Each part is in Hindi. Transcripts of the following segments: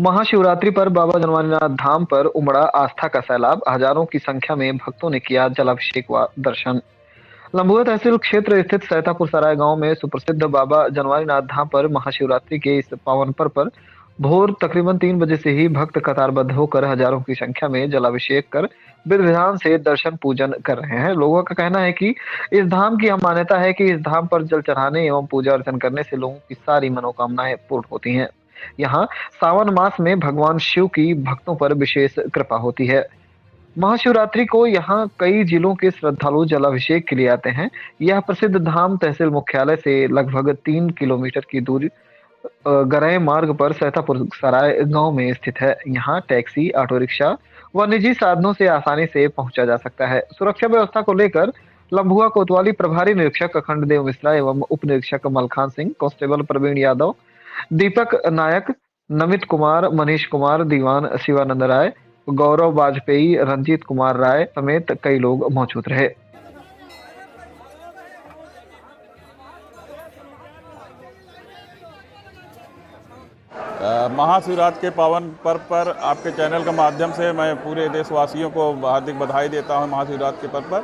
महाशिवरात्रि पर बाबा जनवारीनाथ धाम पर उमड़ा आस्था का सैलाब। हजारों की संख्या में भक्तों ने किया जलाभिषेक व दर्शन। लंबुआ तहसील क्षेत्र स्थित सैतापुर सराय गांव में सुप्रसिद्ध बाबा जनवारीनाथ धाम पर महाशिवरात्रि के इस पावन पर्व पर भोर तकरीबन 3 बजे से ही भक्त कतारबद्ध होकर हजारों की संख्या में जलाभिषेक कर विधि विधान से दर्शन पूजन कर रहे हैं। लोगों का कहना है कि इस धाम की यह मान्यता है कि इस धाम पर जल चढ़ाने एवं पूजा अर्चन करने से लोगों की सारी मनोकामनाएं पूर्ण होती हैं। यहाँ सावन मास में भगवान शिव की भक्तों पर विशेष कृपा होती है। महाशिवरात्रि को यहाँ कई जिलों के श्रद्धालु जलाभिषेक के लिए आते हैं। यह प्रसिद्ध धाम तहसील मुख्यालय से लगभग 3 किलोमीटर की दूरी गराय मार्ग पर सैतापुर सराय गांव में स्थित है। यहाँ टैक्सी, ऑटो रिक्शा व निजी साधनों से आसानी से पहुंचा जा सकता है। सुरक्षा व्यवस्था को लेकर लंबुआ कोतवाली प्रभारी निरीक्षक अखंड देव मिश्रा एवं उप निरीक्षक मलखान सिंह, कांस्टेबल प्रवीण यादव, दीपक नायक, नमित कुमार, मनीष कुमार, दीवान शिवानंद राय, गौरव वाजपेयी, रंजीत कुमार राय समेत कई लोग मौजूद रहे। महाशिवरात्रि के पावन पर्व पर आपके चैनल के माध्यम से मैं पूरे देशवासियों को हार्दिक बधाई देता हूं। महाशिवरात्रि के पर्व पर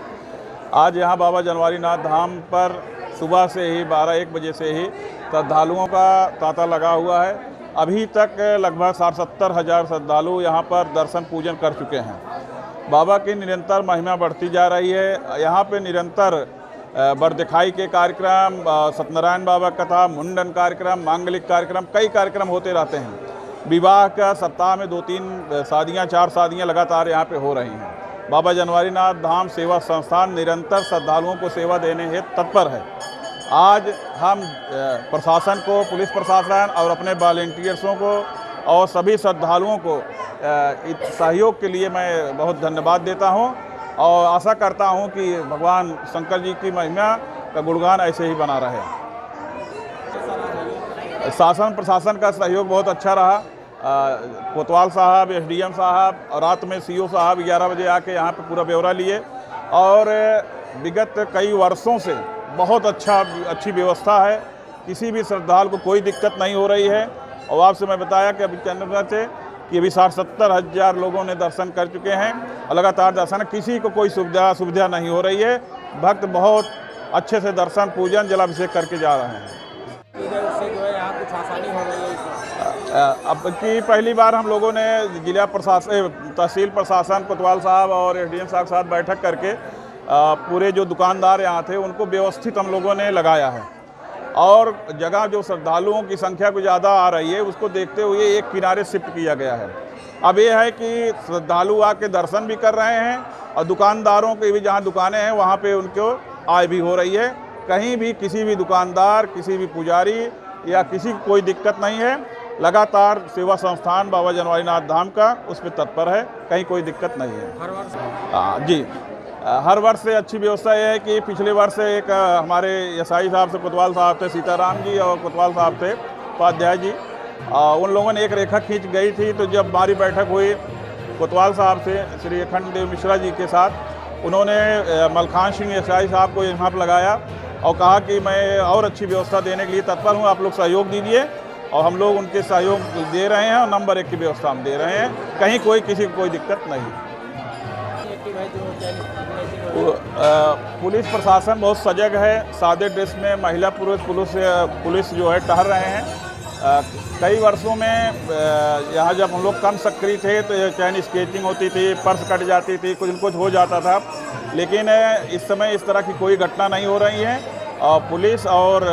आज यहां बाबा जनवारीनाथ धाम पर सुबह से ही 12-1 बजे से ही श्रद्धालुओं का तांता लगा हुआ है। अभी तक लगभग 60-70 हज़ार श्रद्धालु यहां पर दर्शन पूजन कर चुके हैं। बाबा की निरंतर महिमा बढ़ती जा रही है। यहाँ पे निरंतर बरदिखाई के कार्यक्रम, सत्यनारायण बाबा कथा, मुंडन कार्यक्रम, मांगलिक कार्यक्रम, कई कार्यक्रम होते रहते हैं। विवाह का सप्ताह में 2-3 शादियाँ, 4 शादियाँ लगातार यहाँ पे हो रही हैं। बाबा जनवारीनाथ धाम सेवा संस्थान निरंतर श्रद्धालुओं को सेवा देने हेतु तत्पर है। आज हम प्रशासन को, पुलिस प्रशासन और अपने वॉलंटियर्सों को और सभी श्रद्धालुओं को इस सहयोग के लिए मैं बहुत धन्यवाद देता हूँ और आशा करता हूं कि भगवान शंकर जी की महिमा का गुणगान ऐसे ही बना रहे। शासन प्रशासन का सहयोग बहुत अच्छा रहा। कोतवाल साहब, एसडीएम साहब और रात में सीओ साहब 11 बजे आके यहाँ पे पूरा ब्यौरा लिए और विगत कई वर्षों से बहुत अच्छी व्यवस्था है। किसी भी श्रद्धालु को कोई दिक्कत नहीं हो रही है। और आपसे मैं बताया कि अभी चंद्रगढ़ से कि अभी 60-70 हज़ार लोगों ने दर्शन कर चुके हैं और लगातार दर्शन, किसी को कोई सुविधा नहीं हो रही है। भक्त बहुत अच्छे से दर्शन, पूजन, जलाभिषेक करके जा रहे हैं। इससे जो है यहाँ कुछ आसानी हो रही है। अब की पहली बार हम लोगों ने जिला प्रशासन, तहसील प्रशासन, कोतवाल साहब और एसडीएम साहब के साथ बैठक करके पूरे जो दुकानदार यहाँ थे उनको व्यवस्थित हम लोगों ने लगाया है और जगह जो श्रद्धालुओं की संख्या को ज़्यादा आ रही है उसको देखते हुए एक किनारे शिफ्ट किया गया है। अब ये है कि श्रद्धालु आके दर्शन भी कर रहे हैं और दुकानदारों के भी जहाँ दुकानें हैं वहाँ पे उनको आय भी हो रही है। कहीं भी किसी भी दुकानदार, किसी भी पुजारी या किसी को कोई दिक्कत नहीं है। लगातार सेवा संस्थान बाबा जनवारीनाथ धाम का उस पर तत्पर है, कहीं कोई दिक्कत नहीं है। हर वर्ष जी, हर वर्ष से अच्छी व्यवस्था यह है कि पिछले वर्ष एक हमारे एसआई साहब से कोतवाल साहब थे, सीताराम जी, और कोतवाल साहब थे उपाध्याय जी, उन लोगों ने एक रेखा खींच गई थी। तो जब हमारी बैठक हुई कोतवाल साहब से श्री अखंड देव मिश्रा जी के साथ, उन्होंने मलखान सिंह एसआई साहब को यहाँ पर लगाया और कहा कि मैं और अच्छी व्यवस्था देने के लिए तत्पर हूँ, आप लोग सहयोग दीजिए। और हम लोग उनके सहयोग दे रहे हैं और नंबर 1 की व्यवस्था हम दे रहे हैं। कहीं किसी को कोई दिक्कत नहीं। पुलिस प्रशासन बहुत सजग है। सादे ड्रेस में महिला पुलिस जो है टहल रहे हैं। कई वर्षों में यहाँ जब हम लोग कम सक्रिय थे तो चैन स्केचिंग होती थी, पर्स कट जाती थी, कुछ न कुछ हो जाता था, लेकिन इस समय इस तरह की कोई घटना नहीं हो रही है। पुलिस और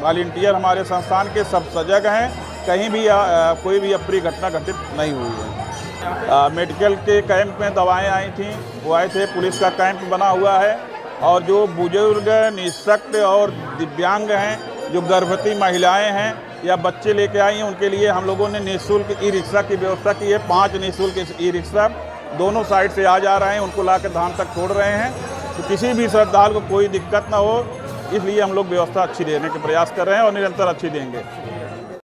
वॉलंटियर हमारे संस्थान के सब सजग हैं। कहीं भी कोई भी अप्रिय घटना घटित नहीं हुई है। मेडिकल के कैंप में दवाएं आई थी, वो आए थे। पुलिस का कैंप बना हुआ है और जो बुजुर्ग, निःशक्त और दिव्यांग हैं, जो गर्भवती महिलाएं हैं या बच्चे लेके आई हैं, उनके लिए हम लोगों ने निःशुल्क ई रिक्शा की व्यवस्था की है। 5 निःशुल्क ई रिक्शा दोनों साइड से आ जा रहे हैं, उनको लाकर धाम तक छोड़ रहे हैं। तो किसी भी श्रद्धालु को कोई दिक्कत ना हो, इसलिए हम लोग व्यवस्था अच्छी देने के प्रयास कर रहे हैं और निरंतर अच्छी देंगे।